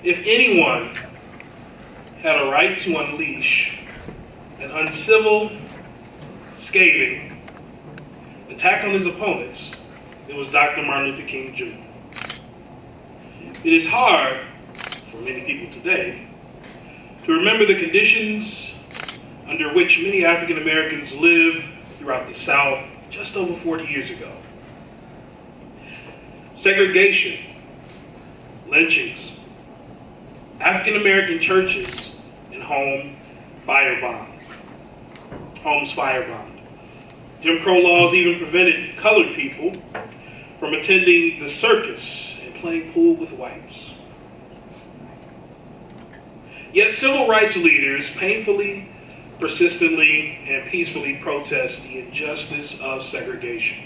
If anyone had a right to unleash an uncivil, scathing attack on his opponents, it was Dr. Martin Luther King Jr. It is hard for many people today to remember the conditions under which many African Americans live throughout the South just over 40 years ago. Segregation, lynchings, African American churches, and homes firebombed. Jim Crow laws even prevented colored people from attending the circus and playing pool with whites. Yet civil rights leaders painfully, persistently, and peacefully protest the injustice of segregation.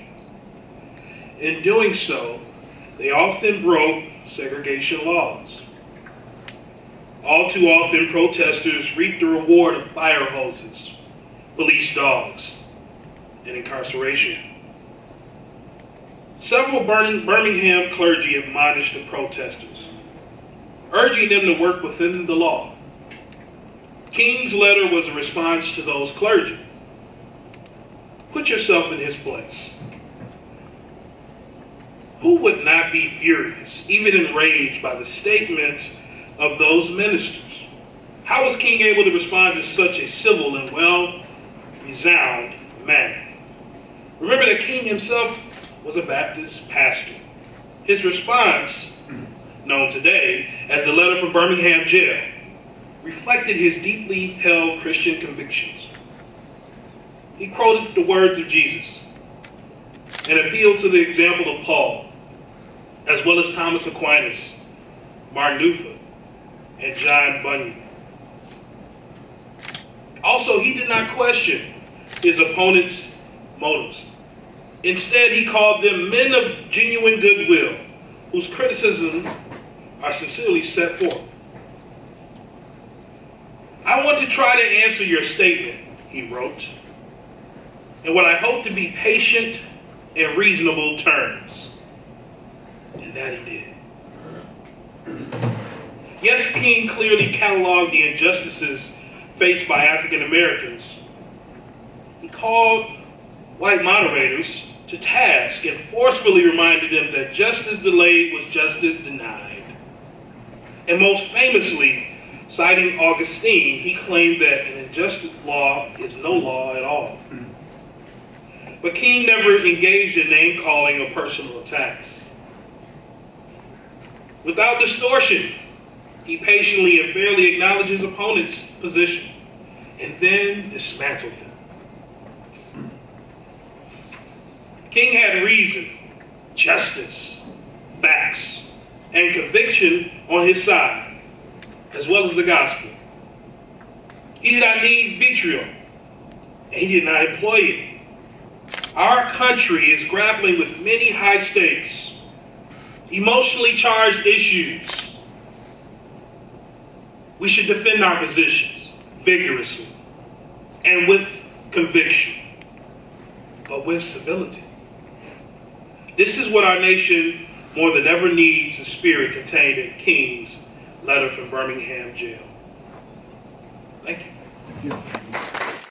In doing so, they often broke segregation laws. All too often, protesters reaped the reward of fire hoses, police dogs, and incarceration. Several Birmingham clergy admonished the protesters, urging them to work within the law. King's letter was a response to those clergy. Put yourself in his place. Who would not be furious, even enraged by the statement of those ministers? How was King able to respond in such a civil and well-resounded manner? Remember that King himself was a Baptist pastor. His response, known today as the letter from Birmingham jail, reflected his deeply held Christian convictions. He quoted the words of Jesus and appealed to the example of Paul, as well as Thomas Aquinas, Martin Luther, and John Bunyan. Also, he did not question his opponent's motives. Instead, he called them men of genuine goodwill, whose criticisms are sincerely set forth. I want to try to answer your statement, he wrote, in what I hope to be patient and reasonable terms. And that he did. Yes, King clearly cataloged the injustices faced by African Americans. He called white moderators to task and forcefully reminded them that justice delayed was justice denied. And most famously, citing Augustine, he claimed that an unjust law is no law at all. But King never engaged in name-calling or personal attacks. Without distortion, he patiently and fairly acknowledged his opponent's position and then dismantled them. King had reason, justice, facts, and conviction on his side, as well as the gospel. He did not need vitriol, and he did not employ it. Our country is grappling with many high stakes, emotionally charged issues. We should defend our positions vigorously and with conviction, but with civility. This is what our nation more than ever needs, the spirit contained in King's letter from Birmingham jail. Thank you.